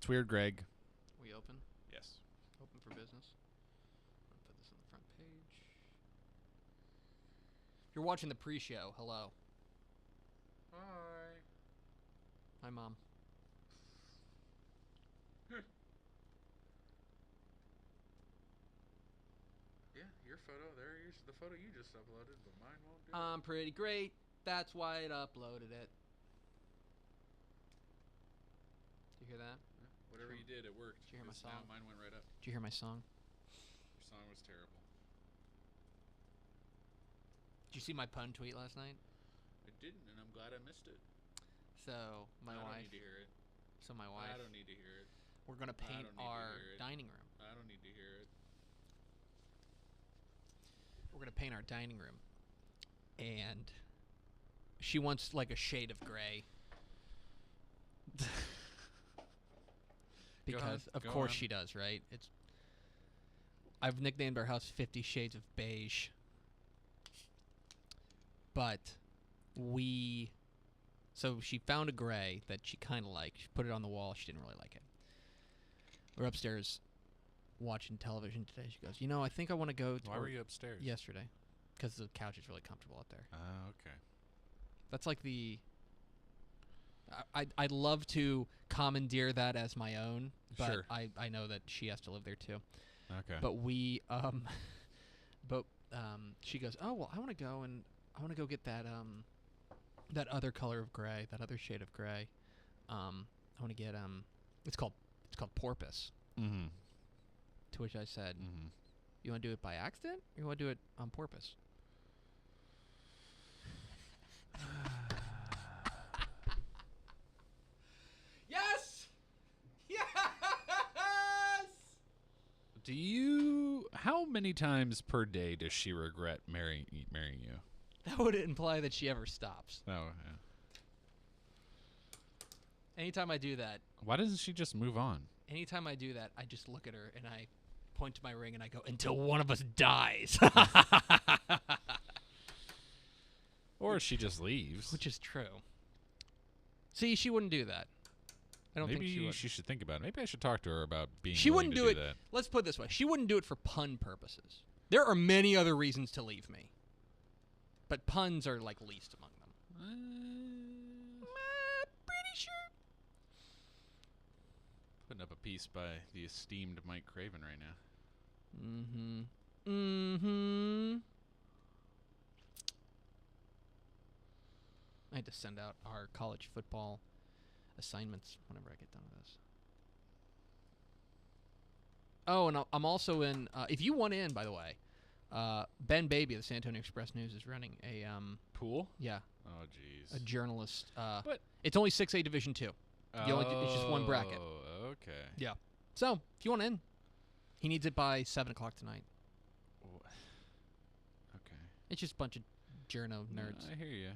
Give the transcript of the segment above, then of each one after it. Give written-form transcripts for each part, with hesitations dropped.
It's weird, Greg. We open? Yes. Open for business. I'll put this on the front page. If you're watching the pre-show, hello. Hi. Hi, Mom. Yeah, your photo. There's the photo you just uploaded, but mine won't do I'm pretty great. That's why it uploaded it. Did you hear that? Yeah, whatever you did, it worked. Did you hear my song? Now mine went right up. Did you hear my song? Your song was terrible. Did you see my pun tweet last night? I didn't, and I'm glad I missed it. So my I don't wife. need to hear it. So my wife. I don't need to hear it. We're gonna paint our dining room. I don't need to hear it. We're gonna paint our dining room, and she wants like a shade of gray. Because of course she does, right? I've nicknamed our house 50 Shades of Beige. But so she found a gray that she kind of liked. She put it on the wall. She didn't really like it. We're upstairs watching television today. She goes, I think I want to go to... Why were you upstairs? Yesterday. Because the couch is really comfortable up there. Oh, okay. That's like the... I'd love to commandeer that as my own, but sure. I know that she has to live there too. Okay. But she goes, oh well, I want to go get that that other color of gray, that other shade of gray. I want to get it's called porpoise. Mm-hmm. To which I said, mm-hmm. You want to do it by accident, or you want to do it on purpose? Yes! Yes! How many times per day does she regret marrying you? That would imply that she ever stops. Oh, yeah. Anytime I do that. Why doesn't she just move on? Anytime I do that, I just look at her and I point to my ring and I go, until one of us dies. Or she just leaves. Which is true. See, she wouldn't do that. I don't think she would. Maybe she should think about it. Maybe I should talk to her about being She willing wouldn't to do it. that. Let's put it this way. She wouldn't do it for pun purposes. There are many other reasons to leave me. But puns are like least among them. Pretty sure. Putting up a piece by the esteemed Mike Craven right now. Mm-hmm. Mm-hmm. I had to send out our college football assignments whenever I get done with this. Oh, and I'm also in... if you want in, by the way, Ben Baby of the San Antonio Express News is running a... Pool? Yeah. Oh, jeez. A journalist. But it's only 6A Division 2. It's just one bracket. Oh, okay. Yeah. So, if you want in, he needs it by 7 o'clock tonight. Okay. It's just a bunch of journo nerds. I hear you.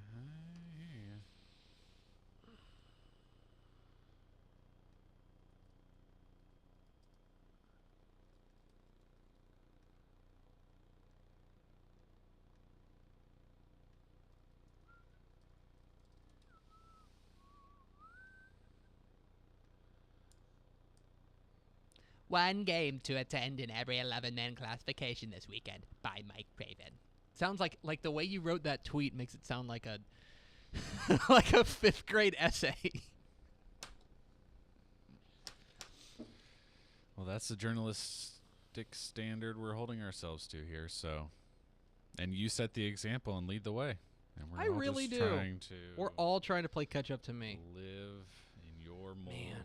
One game to attend in every 11-man classification this weekend by Mike Craven. Sounds like the way you wrote that tweet makes it sound like a like a 5th grade essay. Well, that's the journalistic standard we're holding ourselves to here. So, and you set the example and lead the way. And we're I all really just do. Trying to We're all trying to play catch up to me. Live in your mold. Man.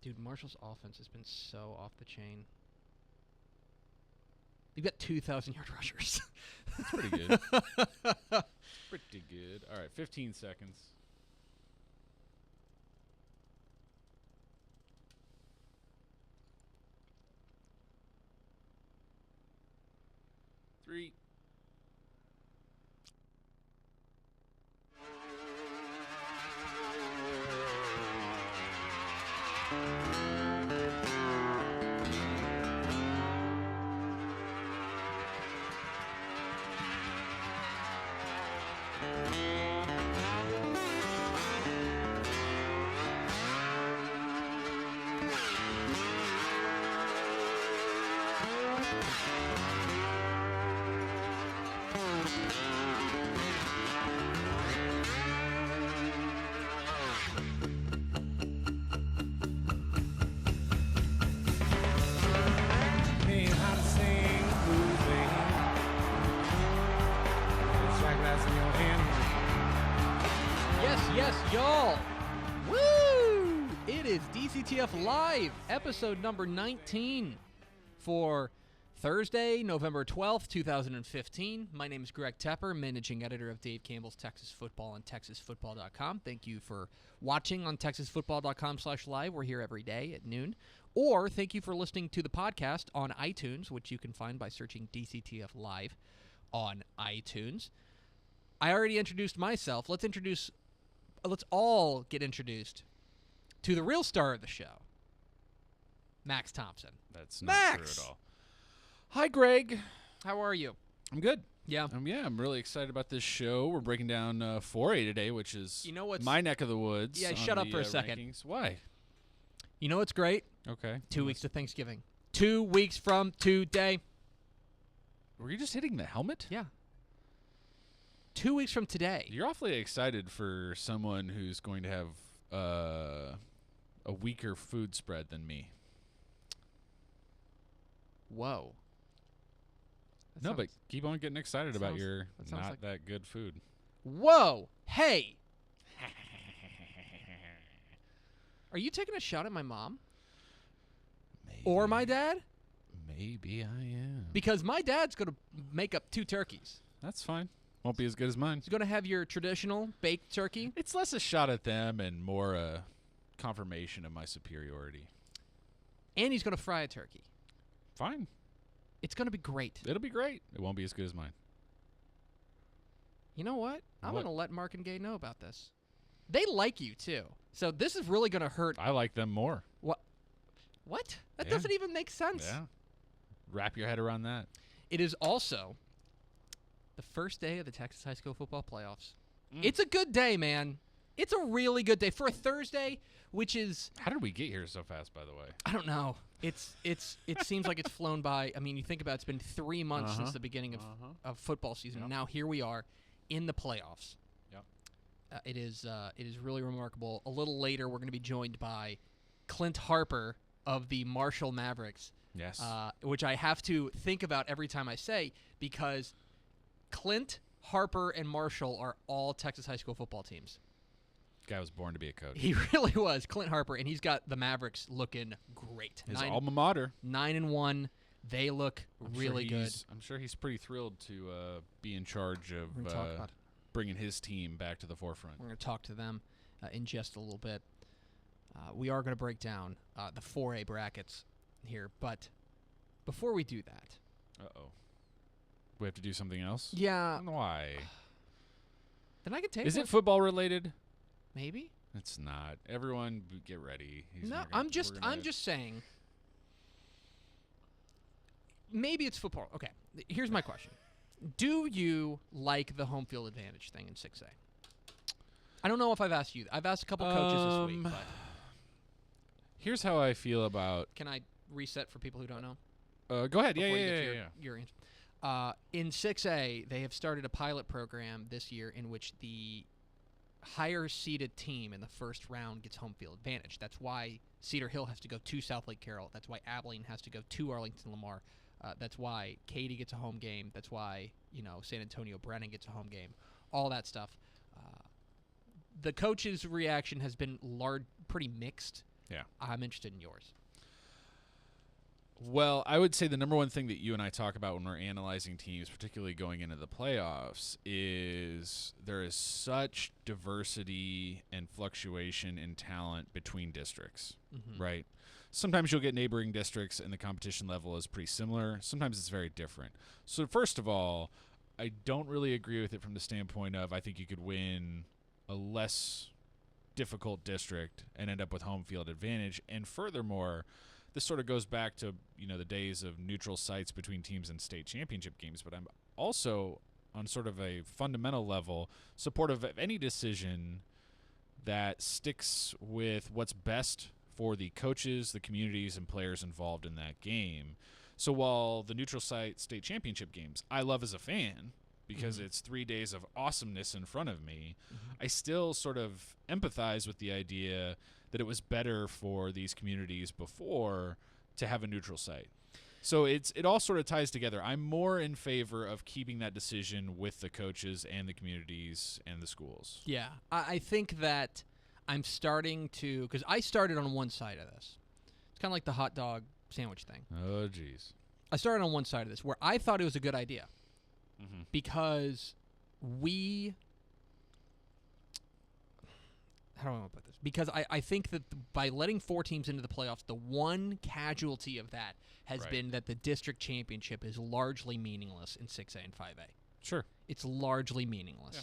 Dude, Marshall's offense has been so off the chain. You've got 2,000-yard rushers. That's pretty good. Pretty good. All right, 15 seconds. Three. Yes, y'all. Woo! It is DCTF Live, episode number 19 for Thursday, November 12th, 2015. My name is Greg Tepper, managing editor of Dave Campbell's Texas Football on TexasFootball.com. Thank you for watching on TexasFootball.com/live. We're here every day at noon. Or thank you for listening to the podcast on iTunes, which you can find by searching DCTF Live on iTunes. I already introduced myself. Let's all get introduced to the real star of the show, Max Thompson. That's not true at all. Hi, Greg. How are you? I'm good. Yeah. I'm really excited about this show. We're breaking down 4A today, which is my neck of the woods. Yeah, shut up for a second. Rankings. Why? You know what's great? Okay. 2 weeks to Thanksgiving. 2 weeks from today. Were you just hitting the helmet? Yeah. 2 weeks from today. You're awfully excited for someone who's going to have a weaker food spread than me. Whoa. But keep on getting excited about your not that good food. Whoa. Hey. Are you taking a shot at my mom? Maybe. Or my dad? Maybe I am. Because my dad's going to make up 2 turkeys. That's fine. Won't be as good as mine. He's going to have your traditional baked turkey. It's less a shot at them and more a confirmation of my superiority. And he's going to fry a turkey. Fine. It's going to be great. It'll be great. It won't be as good as mine. You know what? I'm going to let Mark and Gay know about this. They like you, too. So this is really going to hurt. I like them more. What? That doesn't even make sense. Yeah. Wrap your head around that. It is also the first day of the Texas High School Football Playoffs. It's a good day, man. It's a really good day for a Thursday, which is... How did we get here so fast, by the way? I don't know. It seems like it's flown by. I mean, you think about it, it's been 3 months since the beginning of football season. Yep. Now here we are in the playoffs. Yep. It is really remarkable. A little later, we're going to be joined by Clint Harper of the Marshall Mavericks. Yes. Which I have to think about every time I say, because Clint, Harper, and Marshall are all Texas high school football teams. Guy was born to be a coach. He really was, Clint Harper, and he's got the Mavericks looking great. His alma mater. 9-1. They look really good. I'm sure he's pretty thrilled to be in charge of bringing his team back to the forefront. We're going to talk to them in just a little bit. We are going to break down the 4A brackets here, but before we do that... Uh-oh. We have to do something else? Yeah. Why? Then I can take Is it football related? Maybe. It's not. Everyone get ready. I'm just saying. Maybe it's football. Okay. Here's my question. Do you like the home field advantage thing in 6A? I don't know if I've asked you. I've asked a couple coaches this week, but here's how I feel about... Can I reset for people who don't know? Go ahead. Before Yeah. Your answer. In 6A, they have started a pilot program this year in which the higher-seeded team in the first round gets home field advantage. That's why Cedar Hill has to go to South Lake Carroll. That's why Abilene has to go to Arlington Lamar. That's why Katy gets a home game. That's why San Antonio Brennan gets a home game. All that stuff. The coach's reaction has been pretty mixed. Yeah. I'm interested in yours. Well, I would say the number one thing that you and I talk about when we're analyzing teams, particularly going into the playoffs, is there is such diversity and fluctuation in talent between districts, right? Sometimes you'll get neighboring districts and the competition level is pretty similar. Sometimes it's very different. So first of all, I don't really agree with it from the standpoint of I think you could win a less difficult district and end up with home field advantage. And furthermore, this sort of goes back to, the days of neutral sites between teams in state championship games, but I'm also on sort of a fundamental level supportive of any decision that sticks with what's best for the coaches, the communities, and players involved in that game. So while the neutral site state championship games I love as a fan because it's 3 days of awesomeness in front of me, I still sort of empathize with the idea that it was better for these communities before to have a neutral site. So it all sort of ties together. I'm more in favor of keeping that decision with the coaches and the communities and the schools. Yeah. I think that I'm starting to, because I started on one side of this. It's kind of like the hot dog sandwich thing. Oh, geez. I started on one side of this where I thought it was a good idea because how do I want to put this? Because I think that by letting 4 teams into the playoffs, the one casualty of that has been that the district championship is largely meaningless in 6A and 5A. Sure. It's largely meaningless. Yeah.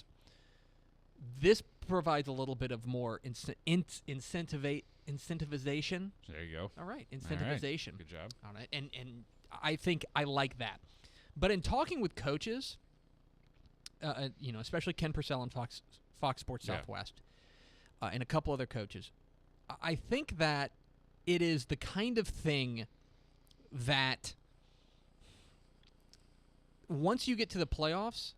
This provides a little bit of more incentivization. There you go. All right, incentivization. All right. Good job. All right, and I think I like that. But in talking with coaches, especially Ken Purcell and Fox Sports Southwest, and a couple other coaches, I think that it is the kind of thing that once you get to the playoffs,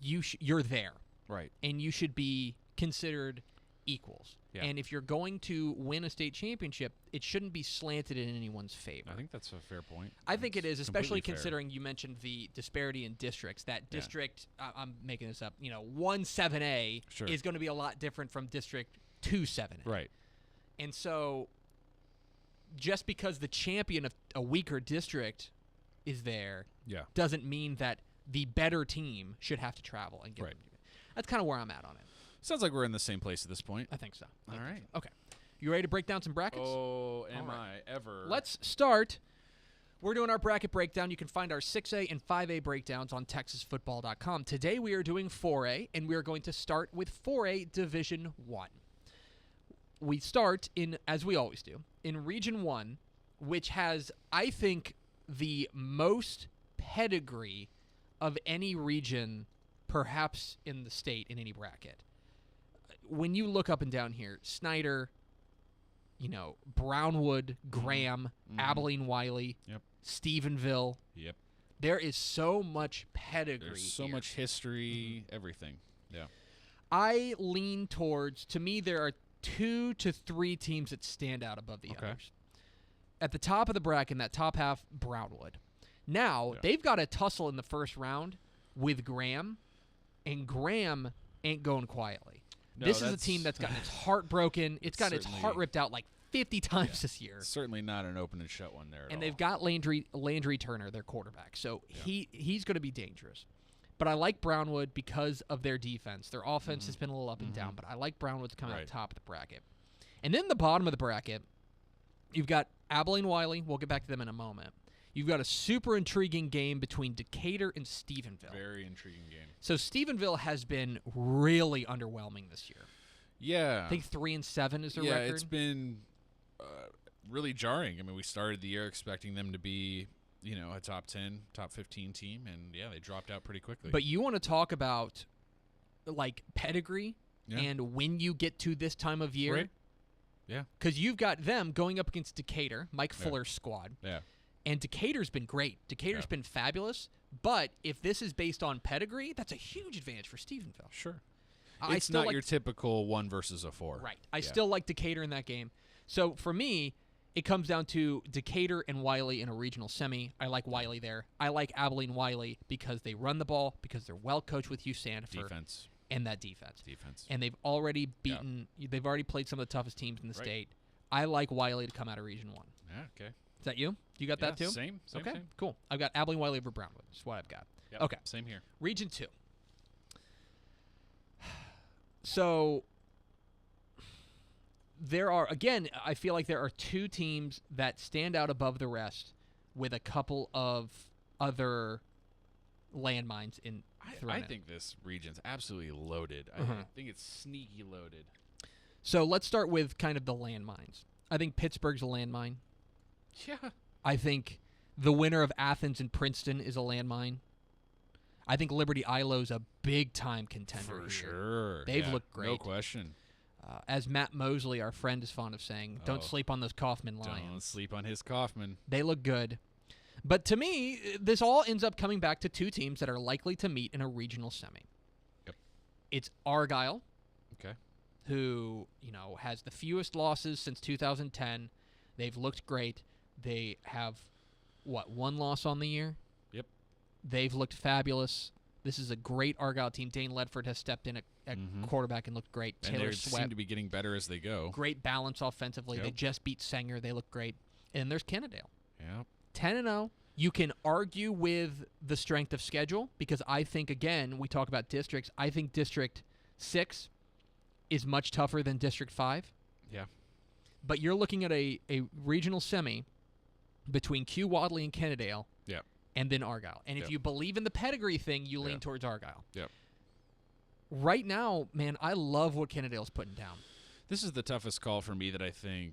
you're there. Right. And you should be considered equals. Yeah. And if you're going to win a state championship, it shouldn't be slanted in anyone's favor. I think that's a fair point. I think it is, especially fair. Considering you mentioned the disparity in districts. That district, I'm making this up, 1 7A is going to be a lot different from District 2 7A. Right. And so just because the champion of a weaker district is there doesn't mean that the better team should have to travel and get them. That's kind of where I'm at on it. Sounds like we're in the same place at this point. I think so. All right. Okay. You ready to break down some brackets? Oh, am I ever. Let's start. We're doing our bracket breakdown. You can find our 6A and 5A breakdowns on TexasFootball.com. Today we are doing 4A, and we are going to start with 4A Division 1. We start in, as we always do, in Region 1, which has, I think, the most pedigree of any region perhaps in the state in any bracket. When you look up and down here, Snyder, Brownwood, Graham, Abilene, Wiley, Stephenville. Yep. There is so much pedigree. There's so much history, everything. Yeah. I lean towards, to me, there are 2 to 3 teams that stand out above the others. At the top of the bracket, in that top half, Brownwood. Now, they've got a tussle in the first round with Graham, and Graham ain't going quietly. No, this is a team that's gotten its heart broken. It's gotten its heart ripped out like 50 times this year. Certainly not an open and shut one there at all. And they've got Landry Turner, their quarterback. So he's going to be dangerous. But I like Brownwood because of their defense. Their offense has been a little up and down, but I like Brownwood to come out top of the bracket. And then the bottom of the bracket, you've got Abilene Wiley. We'll get back to them in a moment. You've got a super intriguing game between Decatur and Stephenville. Very intriguing game. So Stephenville has been really underwhelming this year. Yeah. I think 3-7 is their record. Yeah, it's been really jarring. I mean, we started the year expecting them to be, a top 10, top 15 team, and they dropped out pretty quickly. But you want to talk about, pedigree and when you get to this time of year? Right. Yeah. Because you've got them going up against Decatur, Mike Fuller's squad. Yeah. And Decatur's been great. Decatur's been fabulous. But if this is based on pedigree, that's a huge advantage for Stephenville. Sure. It's not your typical 1 versus a 4. Right. I still like Decatur in that game. So for me, it comes down to Decatur and Wiley in a regional semi. I like Wiley there. I like Abilene Wiley because they run the ball, because they're well coached with Hugh Sandifer. Defense. And that defense. And they've already they've already played some of the toughest teams in the state. I like Wiley to come out of Region 1. Yeah, okay. Is that you? You got that too? Same. Okay, cool. I've got Abilene Wiley over Brownwood. That's what I've got. Yep, okay. Same here. Region 2. So there are, again, I feel like there are 2 teams that stand out above the rest with a couple of other landmines in. I think this region's absolutely loaded. I think it's sneaky loaded. So let's start with kind of the landmines. I think Pittsburgh's a landmine. Yeah. I think the winner of Athens and Princeton is a landmine. I think Liberty Ilo's a big-time contender. For sure. They've looked great. No question. As Matt Mosley, our friend, is fond of saying, don't sleep on those Kaufman Lions. Don't sleep on his Kaufman. They look good. But to me, this all ends up coming back to two teams that are likely to meet in a regional semi. Yep. It's Argyle, Okay. who, has the fewest losses since 2010. They've looked great. They have, one loss on the year? Yep. They've looked fabulous. This is a great Argyle team. Dane Ledford has stepped in at quarterback and looked great. And Taylor they Sweat, seem to be getting better as they go. great balance offensively. Yep. They just beat Sanger. They look great. And there's Kennedale. Yep. 10-0. You can argue with the strength of schedule because I think, again, we talk about districts. I think District 6 is much tougher than District 5. Yeah. But you're looking at a regional semi between Kew Wadley and Kennedale and then Argyle. And if you believe in the pedigree thing, you lean towards Argyle. Yep. Right now, man, I love what Kennedale's putting down. This is the toughest call for me that I think.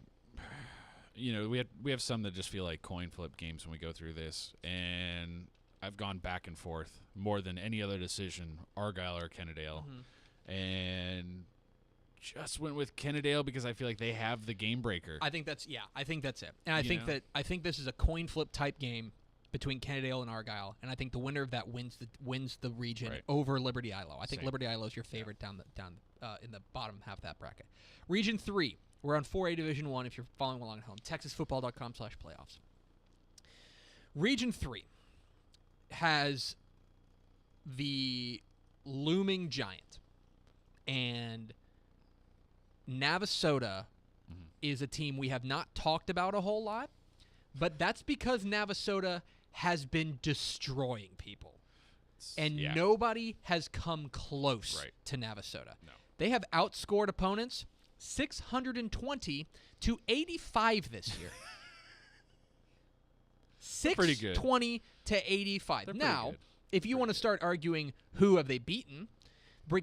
We have some that just feel like coin flip games when we go through this, and I've gone back and forth more than any other decision, Argyle or Kennedale, and just went with Kennedale because I feel like they have the game breaker. I think that's it. And I think this is a coin flip type game between Kennedale and Argyle, and I think the winner of that wins the region over Liberty Ilo. I think Liberty Ilo is your favorite down in the bottom half of that bracket. Region 3. We're on 4A Division 1 if you're following along at home. TexasFootball.com/playoffs. Region 3 has the looming giant. And Navasota is a team we have not talked about a whole lot. But that's because Navasota has been destroying people. And nobody has come close to Navasota. No. They have outscored opponents 620 to 85 this year. Pretty good. 620 to 85. They're Now, good. if you want to start arguing who have they beaten,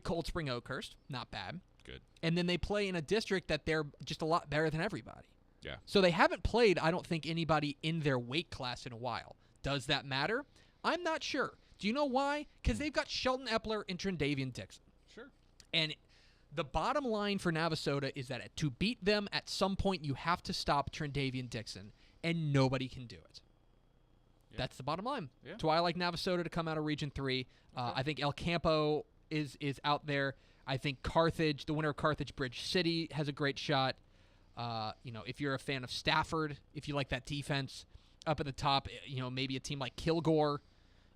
Cold Spring Oakhurst, not bad. Good. And then they play in a district that they're just a lot better than everybody. Yeah. So they haven't played, I don't think, anybody in their weight class in a while. Does that matter? I'm not sure. Do you know why? Because they've got Sheldon Epler and Trendavian Dixon. Sure. And the bottom line for Navasota is that to beat them, at some point you have to stop Trendavian Dixon, and nobody can do it. Yeah. That's the bottom line. Yeah. That's why I like Navasota to come out of Region 3. I think El Campo is out there. I think Carthage, the winner of Carthage Bridge City, has a great shot. If you're a fan of Stafford, if you like that defense up at the top, maybe a team like Kilgore.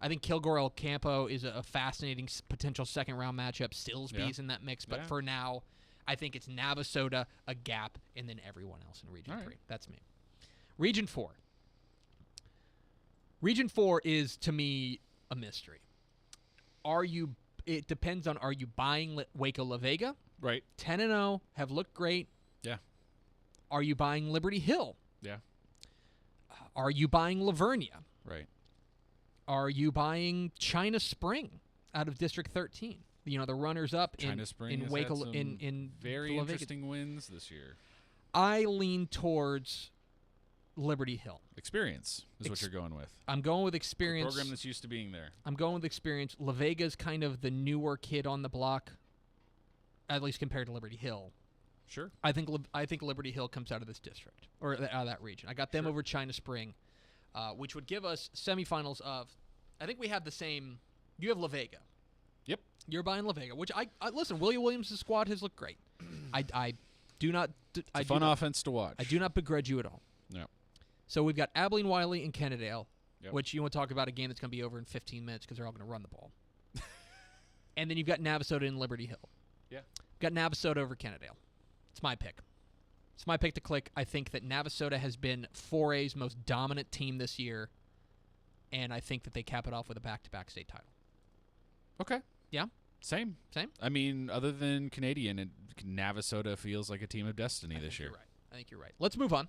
I think Kilgore El Campo is a fascinating potential second-round matchup. Silsby's in that mix, but for now, I think it's Navasota, a gap, and then everyone else in Region 3. That's me. Region 4. Region 4 is, to me, a mystery. It depends on, are you buying Waco La Vega? Right. 10-0, have looked great. Yeah. Are you buying Liberty Hill? Yeah. Are you buying Lavernia? Right. Are you buying China Spring out of District 13? The runners-up China Spring in has Waco had some in very La Vega. interesting wins this year. I lean towards Liberty Hill. Experience is what you're going with. I'm going with experience. A program that's used to being there. I'm going with experience. La Vega's kind of the newer kid on the block, at least compared to Liberty Hill. Sure. I think Liberty Hill comes out of this district or out of that region. I got them over China Spring, which would give us semifinals of. I think we have the same. You have La Vega. Yep. You're buying La Vega, which I listen. William Williams' squad has looked great. I do not. It's a fun offense to watch. I do not begrudge you at all. No. So we've got Abilene, Wiley, and Kennedale, Yep. which you want to talk about a game that's going to be over in 15 minutes because they're all going to run the ball. And then you've got Navasota and Liberty Hill. Yeah. Got Navasota over Kennedale. It's my pick. It's my pick to click. I think that Navasota has been 4A's most dominant team this year, and I think that they cap it off with a back-to-back state title. Okay. Yeah? Same. I mean, other than Canadian, Navasota feels like a team of destiny this year. You're right. I think you're right. Let's move on.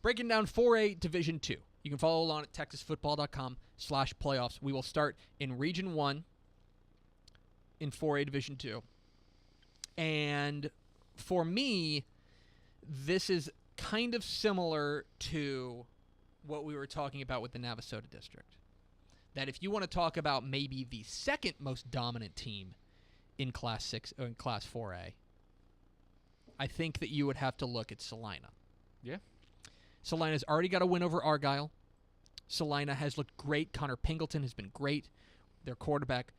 Breaking down 4A Division 2. You can follow along at texasfootball.com/playoffs. We will start in Region 1 in 4A Division 2. And for me, this is kind of similar to what we were talking about with the Navasota district. That if you want to talk about maybe the second most dominant team in Class 6 or in Class 4A, I think that you would have to look at Salina. Yeah. Salina's already got a win over Argyle. Salina has looked great. Connor Pingleton has been great. Their quarterback,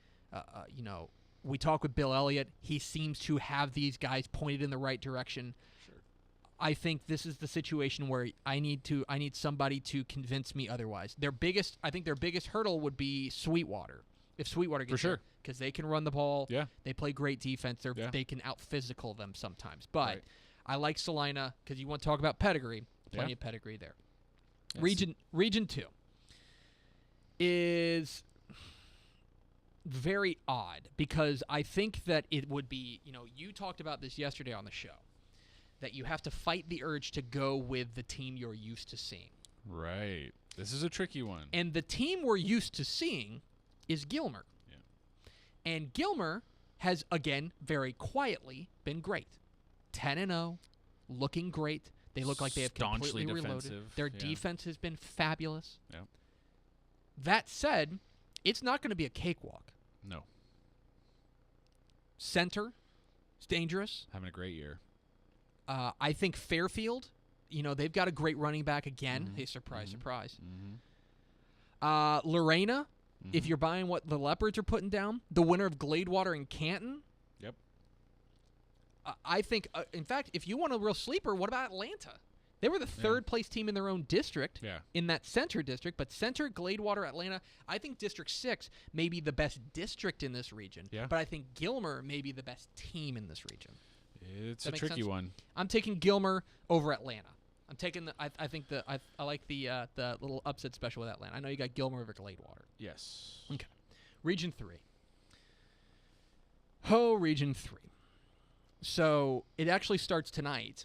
we talk with Bill Elliott. He seems to have these guys pointed in the right direction. Sure. I think this is the situation where I need somebody to convince me otherwise. Their biggest hurdle would be Sweetwater. If Sweetwater gets there, because they can run the ball. Yeah. They play great defense. They can out-physical them sometimes. But I like Salina because you want to talk about pedigree. Plenty of pedigree there. Yes. Region 2 is very odd because I think that it would be, you talked about this yesterday on the show, that you have to fight the urge to go with the team you're used to seeing. Right. This is a tricky one. And the team we're used to seeing is Gilmer. Yeah. And Gilmer has, again, very quietly been great. 10-0, looking great. They look like they have completely reloaded. Their defense has been fabulous. Yeah. That said, it's not going to be a cakewalk. No. Center, it's dangerous. Having a great year. I think Fairfield, they've got a great running back again. Mm-hmm. Hey, surprise. Mm-hmm. Lorena, if you're buying what the Leopards are putting down, the winner of Gladewater and Canton. Yep. I think, in fact, if you want a real sleeper, what about Atlanta? They were the third-place team in their own district, in that Center district. But Center, Gladewater, Atlanta, I think District 6 may be the best district in this region. Yeah. But I think Gilmer may be the best team in this region. It's a tricky one. I'm taking Gilmer over Atlanta. I'm taking the. I like the little upset special with Atlanta. I know you got Gilmer over Gladewater. Yes. Okay. Region 3. Oh, Region 3. So it actually starts tonight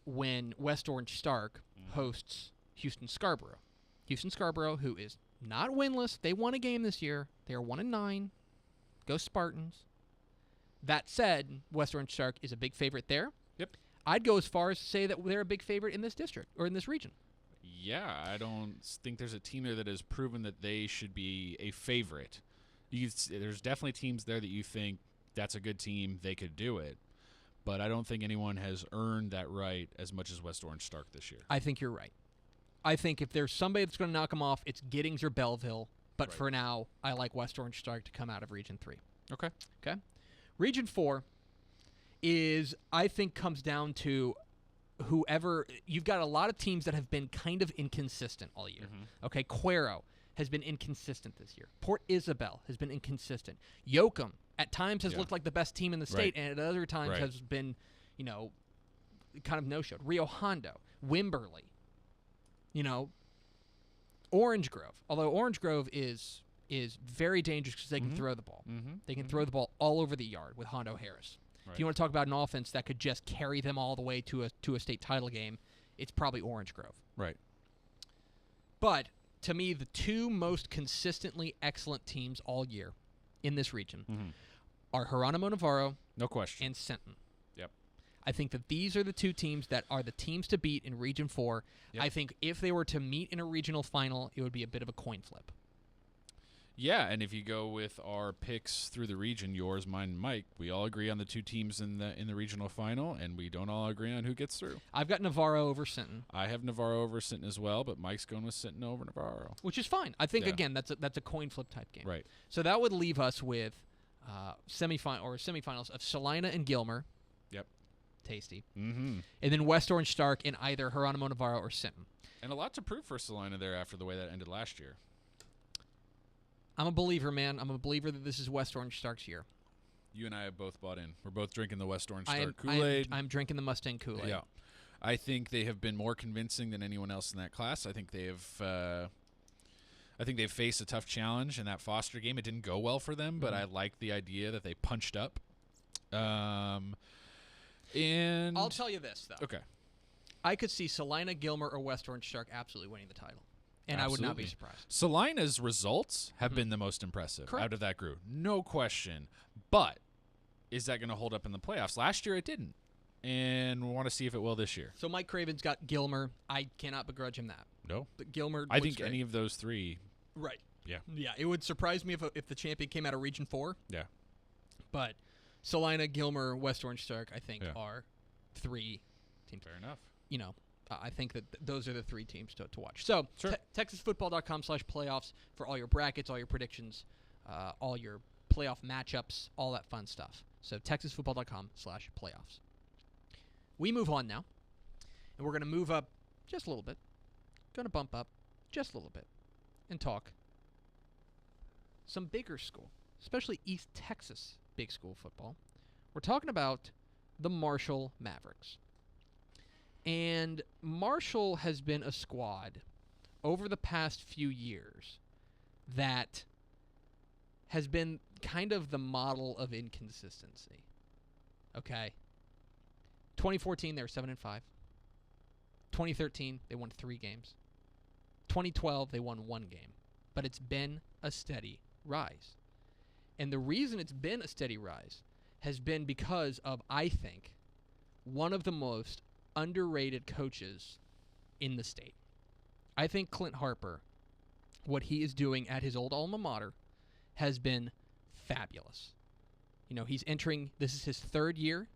when West Orange Stark hosts Houston Scarborough. Houston Scarborough, who is not winless. They won a game this year. They are 1-9. Go Spartans. That said, West Orange Stark is a big favorite there. Yep. I'd go as far as to say that they're a big favorite in this district or in this region. Yeah, I don't think there's a team there that has proven that they should be a favorite. There's definitely teams there that you think that's a good team, they could do it. But I don't think anyone has earned that right as much as West Orange Stark this year. I think you're right. I think if there's somebody that's going to knock them off, it's Giddings or Belleville. But for now, I like West Orange Stark to come out of Region 3. Okay. Region 4 I think comes down to whoever. You've got a lot of teams that have been kind of inconsistent all year. Mm-hmm. Okay, Cuero has been inconsistent this year. Port Isabel has been inconsistent. Yoakum at times has looked like the best team in the state, and at other times has been, kind of no-showed. Rio Hondo, Wimberley, Orange Grove. Although Orange Grove is very dangerous because they can throw the ball. Mm-hmm. They can throw the ball all over the yard with Hondo Harris. Right. If you want to talk about an offense that could just carry them all the way to a state title game, it's probably Orange Grove. Right. But to me, the two most consistently excellent teams all year in this region are Geronimo Navarro, no question, and Sinton. Yep. I think that these are the two teams that are the teams to beat in Region 4. Yep. I think if they were to meet in a regional final, it would be a bit of a coin flip. Yeah, and if you go with our picks through the region, yours, mine, and Mike, we all agree on the two teams in the regional final, and we don't all agree on who gets through. I've got Navarro over Sinton. I have Navarro over Sinton as well, but Mike's going with Sinton over Navarro, which is fine. I think again that's a coin flip type game. Right. So that would leave us with semifinals of Salina and Gilmer. Yep. Tasty. Mm-hmm. And then West Orange Stark in either Geronimo Navarro or Sinton. And a lot to prove for Salina there after the way that ended last year. I'm a believer, man. I'm a believer that this is West Orange Stark's year. You and I have both bought in. We're both drinking the West Orange Stark Kool-Aid. I'm drinking the Mustang Kool-Aid. Yeah. I think they have been more convincing than anyone else in that class. I think they've faced a tough challenge in that Foster game. It didn't go well for them, but I like the idea that they punched up. And I'll tell you this, though. Okay. I could see Salina, Gilmer, or West Orange Stark absolutely winning the title. And Absolutely. I would not be surprised. Salina's results have been the most impressive out of that group. No question. But is that going to hold up in the playoffs? Last year it didn't. And we want to see if it will this year. So Mike Craven's got Gilmer. I cannot begrudge him that. No. But Gilmer I think great. any of those three. Right. Yeah. Yeah, it would surprise me if the champion came out of Region 4. Yeah. But Salina, Gilmer, West Orange Stark, I think, are three teams. Fair enough. I think that those are the three teams to watch. So, Sure. TexasFootball.com/playoffs for all your brackets, all your predictions, all your playoff matchups, all that fun stuff. So, TexasFootball.com/playoffs. We move on now, and we're going to move up just a little bit. Going to bump up just a little bit and talk some bigger school, especially East Texas big school football. We're talking about the Marshall Mavericks. And Marshall has been a squad over the past few years that has been kind of the model of inconsistency. Okay? 2014, they were 7-5. 2013, they won 3 games. 2012, they won 1 game. But it's been a steady rise. And the reason it's been a steady rise has been because of, I think, one of the most underrated coaches in the state. I think Clint Harper, what he is doing at his old alma mater, has been fabulous. You know, this is his 3rd year,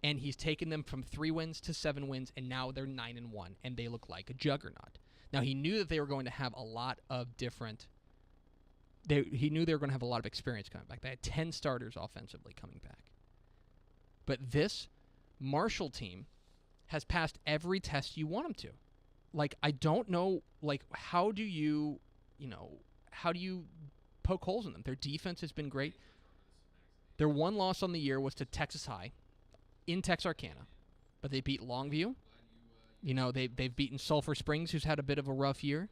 and he's taken them from 3 wins to 7 wins, and now they're 9-1, and they look like a juggernaut. Now, he knew that they were going to have a lot of he knew they were going to have a lot of experience coming back. They had 10 starters offensively coming back. But this Marshall team has passed every test you want them to. Like, I don't know, like, how do you poke holes in them? Their defense has been great. Their one loss on the year was to Texas High in Texarkana, but they beat Longview. You know, they've beaten Sulphur Springs, who's had a bit of a rough year.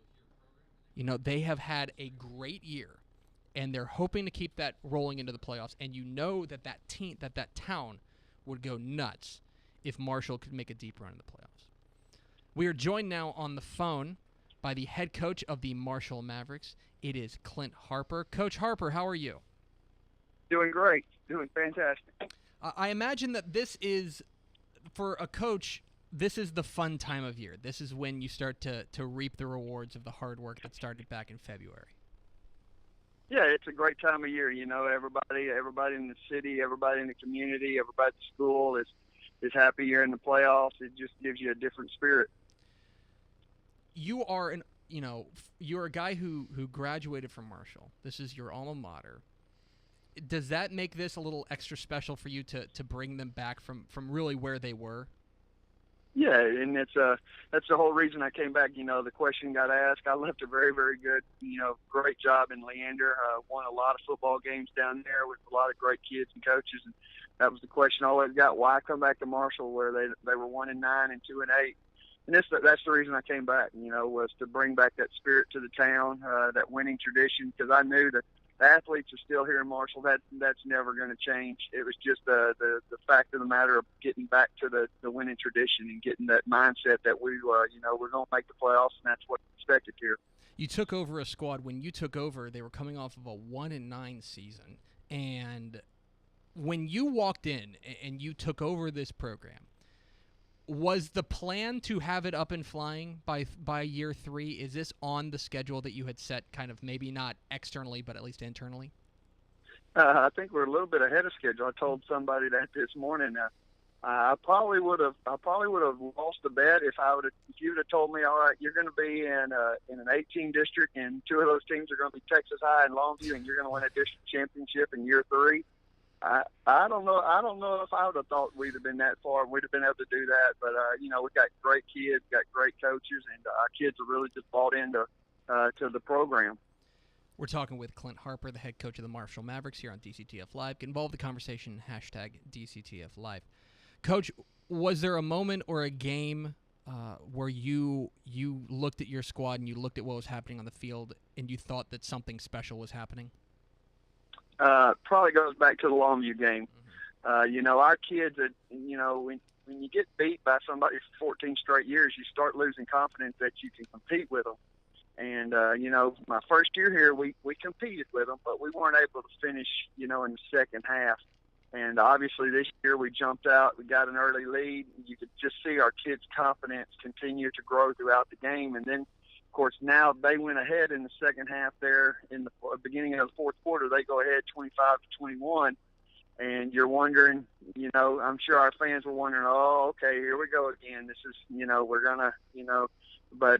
You know, they have had a great year, and they're hoping to keep that rolling into the playoffs. And you know that that town would go nuts if Marshall could make a deep run in the playoffs. We are joined now on the phone by the head coach of the Marshall Mavericks. It is Clint Harper. Coach Harper, how are you? Doing great. Doing fantastic. I imagine that this is, for a coach, this is the fun time of year. This is when you start to reap the rewards of the hard work that started back in February. Yeah, it's a great time of year. You know, everybody in the city, everybody in the community, everybody at the school is happy you're in the playoffs. It just gives you a different spirit. You're a guy who graduated from Marshall. This is your alma mater. Does that make this a little extra special for you to bring them back from really where they were? Yeah, and that's the whole reason I came back. You know, the question got asked. I left a very, very good, great job in Leander. Won a lot of football games down there with a lot of great kids and coaches. And that was the question I always got: why come back to Marshall, where they were 1-9 and 2-8? And that's the reason I came back. Was to bring back that spirit to the town, that winning tradition. Because I knew that the athletes are still here in Marshall. That's never going to change. It was just the fact of the matter of getting back to the winning tradition and getting that mindset that we're going to make the playoffs, and that's what's expected here. You took over a squad. When you took over, they were coming off of a 1-9 season, and when you walked in and you took over this program, was the plan to have it up and flying by year 3? Is this on the schedule that you had set, kind of maybe not externally, but at least internally? I think we're a little bit ahead of schedule. I told somebody that this morning. I probably would have lost the bet if you would have told me, all right, you're going to be in an 18 district, and 2 of those teams are going to be Texas High and Longview, and you're going to win a district championship in year 3. I don't know. I don't know if I would have thought we'd have been that far. We'd have been able to do that. But we've got great kids, got great coaches, and our kids are really just bought into to the program. We're talking with Clint Harper, the head coach of the Marshall Mavericks, here on DCTF Live. Get involved in the conversation, #DCTF Live. Coach, was there a moment or a game where you looked at your squad and you looked at what was happening on the field and you thought that something special was happening? Probably goes back to the Longview game. Our kids, when you get beat by somebody for 14 straight years, you start losing confidence that you can compete with them. And, my first year here, we competed with them, but we weren't able to finish, in the second half. And obviously this year we jumped out, we got an early lead. You could just see our kids' confidence continue to grow throughout the game. And then, of course, now they went ahead in the second half there in the beginning of the fourth quarter. They go ahead 25-21. And you're wondering, I'm sure our fans were wondering, oh, okay, here we go again. This is, we're going to,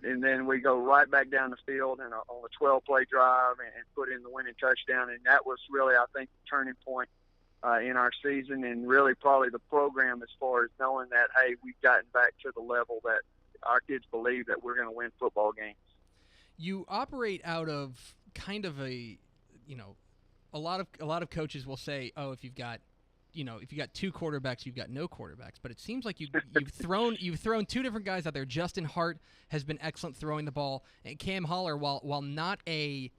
and then we go right back down the field and on a 12-play drive and put in the winning touchdown. And that was really, I think, the turning point in our season, and really probably the program as far as knowing that, hey, we've gotten back to the level that our kids believe that we're going to win football games. You operate out of kind of a lot of coaches will say, oh, if you've got two quarterbacks, you've got no quarterbacks. But it seems like you've thrown two different guys out there. Justin Hart has been excellent throwing the ball, and Cam Holler, while not a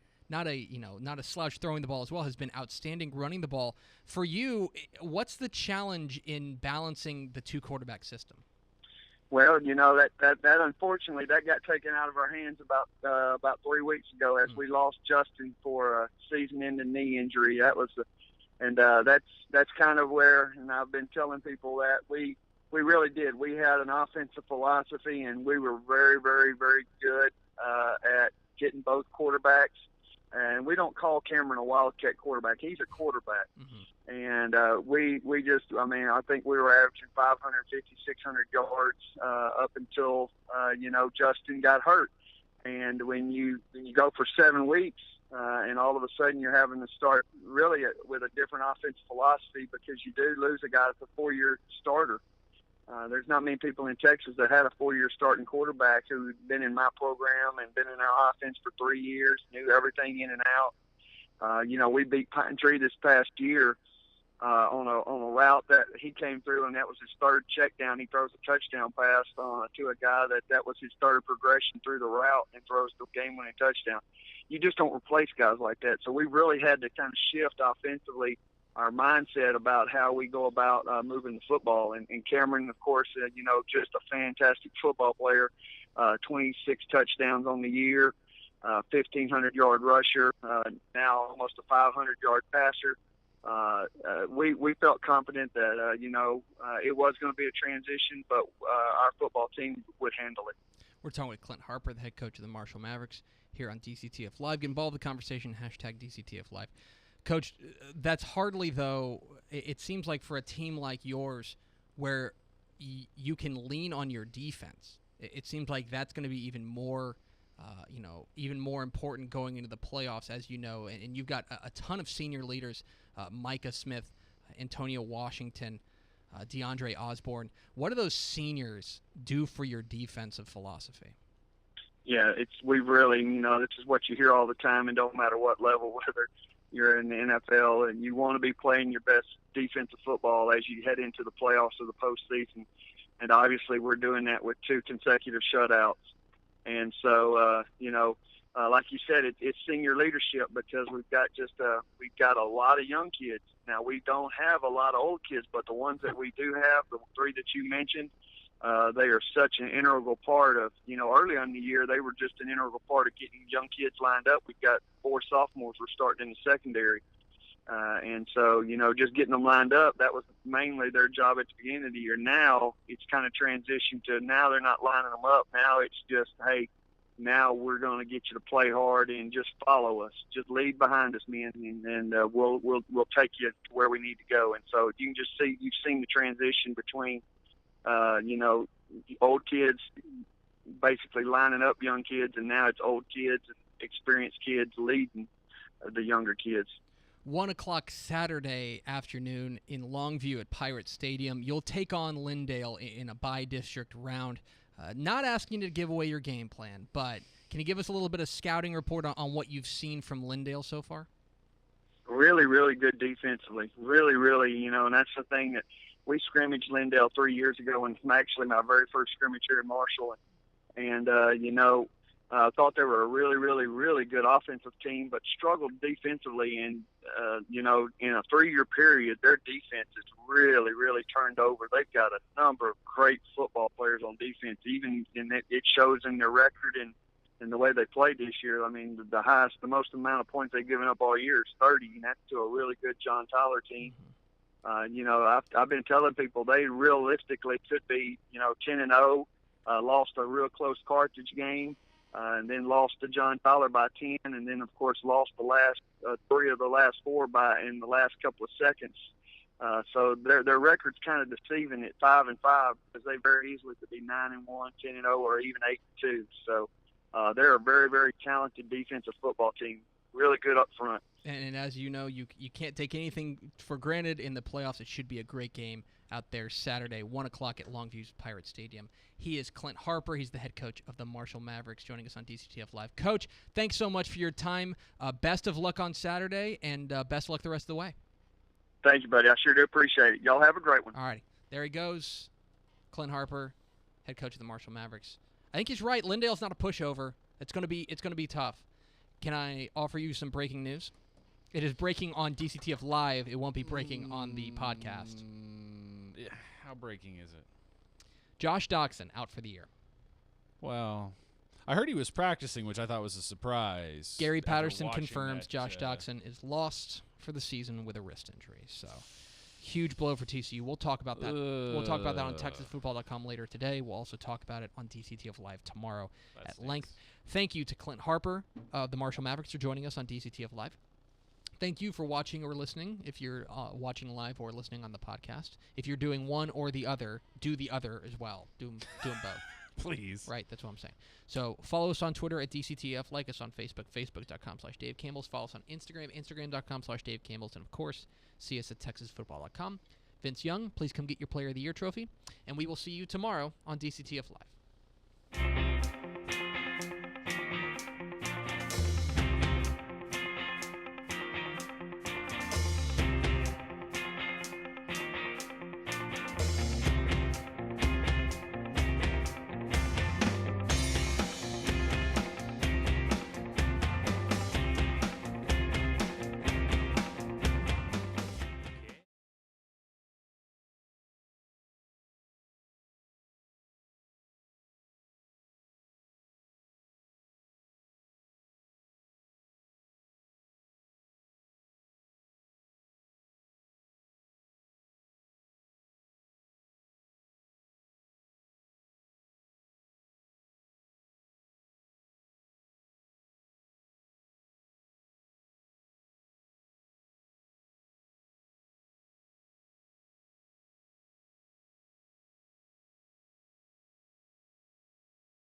slouch throwing the ball as well, has been outstanding running the ball. For you, what's the challenge in balancing the two quarterback system? Well, that unfortunately that got taken out of our hands about 3 weeks ago as we lost Justin for a season-ending knee injury. That's kind of where, and I've been telling people that we really did. We had an offensive philosophy, and we were very, very, very good at getting both quarterbacks. And we don't call Cameron a wildcat quarterback. He's a quarterback. Mm-hmm. And we just, I think we were averaging 550, 600 yards up until, Justin got hurt. And when you go for 7 weeks and all of a sudden you're having to start really with a different offensive philosophy because you do lose a guy that's a 4-year starter. There's not many people in Texas that had a 4-year starting quarterback who'd been in my program and been in our offense for 3 years, knew everything in and out. We beat Pine Tree this past year on a route that he came through, and that was his third check down. He throws a touchdown pass to a guy that was his third progression through the route and throws the game-winning touchdown. You just don't replace guys like that. So we really had to kind of shift offensively our mindset about how we go about moving the football. And Cameron, of course, just a fantastic football player, 26 touchdowns on the year, 1,500-yard rusher, now almost a 500-yard passer. We felt confident that, it was going to be a transition, but our football team would handle it. We're talking with Clint Harper, the head coach of the Marshall Mavericks, here on DCTF Live. Get involved in the conversation, #DCTF Live. Coach, that's hardly, though, it seems like for a team like yours where you can lean on your defense, it seems like that's going to be even more important going into the playoffs, as you know, and you've got a ton of senior leaders, Micah Smith, Antonio Washington, DeAndre Osborne. What do those seniors do for your defensive philosophy? Yeah, we really, this is what you hear all the time, and don't matter what level, whether you're in the NFL and you want to be playing your best defensive football as you head into the playoffs or the postseason. And obviously we're doing that with 2 consecutive shutouts. And so, like you said, it's senior leadership because we've got a lot of young kids. Now, we don't have a lot of old kids, but the ones that we do have, the 3 that you mentioned, they are such an integral part of, early on in the year, they were just an integral part of getting young kids lined up. We've got 4 sophomores we're starting in the secondary. And so, just getting them lined up, that was mainly their job at the beginning of the year. Now it's kind of transitioned to now they're not lining them up. Now it's just, hey, now we're going to get you to play hard and just follow us. Just lead behind us, men, and we'll take you to where we need to go. And so you can just see, you've seen the transition between, old kids basically lining up young kids, and now it's old kids and experienced kids leading the younger kids. 1 o'clock Saturday afternoon in Longview at Pirate Stadium. You'll take on Lindale in a bi-district round. Not asking you to give away your game plan, but can you give us a little bit of scouting report on what you've seen from Lindale so far? Really, really good defensively. Really, really, and that's the thing that we scrimmaged Lindale 3 years ago, and actually my very first scrimmage here in Marshall. And I thought they were a really, really, really good offensive team, but struggled defensively. And, in a 3-year period, their defense has really, really turned over. They've got a number of great football players on defense, even in it shows in their record and the way they played this year. I mean, the most amount of points they've given up all year is 30, and that's to a really good John Tyler team. I've been telling people they realistically could be, 10-0, lost a real close Carthage game, and then lost to John Tyler by 10, and then, of course, lost the last 3 of the last 4 in the last couple of seconds So their record's kind of deceiving at 5-5 because they very easily could be 9-1, 10-0, or even 8-2. So they're a very, very talented defensive football team. Really good up front. And as you know, you can't take anything for granted in the playoffs. It should be a great game out there Saturday, 1 o'clock at Longview's Pirate Stadium. He is Clint Harper. He's the head coach of the Marshall Mavericks, joining us on DCTF Live. Coach, thanks so much for your time. Best of luck on Saturday, and best of luck the rest of the way. Thank you, buddy. I sure do appreciate it. Y'all have a great one. All righty. There he goes, Clint Harper, head coach of the Marshall Mavericks. I think he's right. Lindale's not a pushover. It's gonna be tough. Can I offer you some breaking news? It is breaking on DCTF Live. It won't be breaking on the podcast. Yeah, how breaking is it? Josh Doxson out for the year. Well, I heard he was practicing, which I thought was a surprise. Gary after Patterson watching confirms that, Josh Doxson is lost for the season with a wrist injury. So, huge blow for TCU. We'll talk about that. We'll talk about that on TexasFootball.com later today. We'll also talk about it on DCTF Live tomorrow at length. Thank you to Clint Harper of the Marshall Mavericks for joining us on DCTF Live. Thank you for watching or listening, if you're watching live or listening on the podcast. If you're doing one or the other, do the other as well. Do them both. Please. Right, that's what I'm saying. So follow us on Twitter at DCTF. Like us on Facebook, facebook.com/Dave Campbell's. Follow us on Instagram, instagram.com/Dave Campbell's. And, of course, see us at TexasFootball.com. Vince Young, please come get your Player of the Year trophy. And we will see you tomorrow on DCTF Live.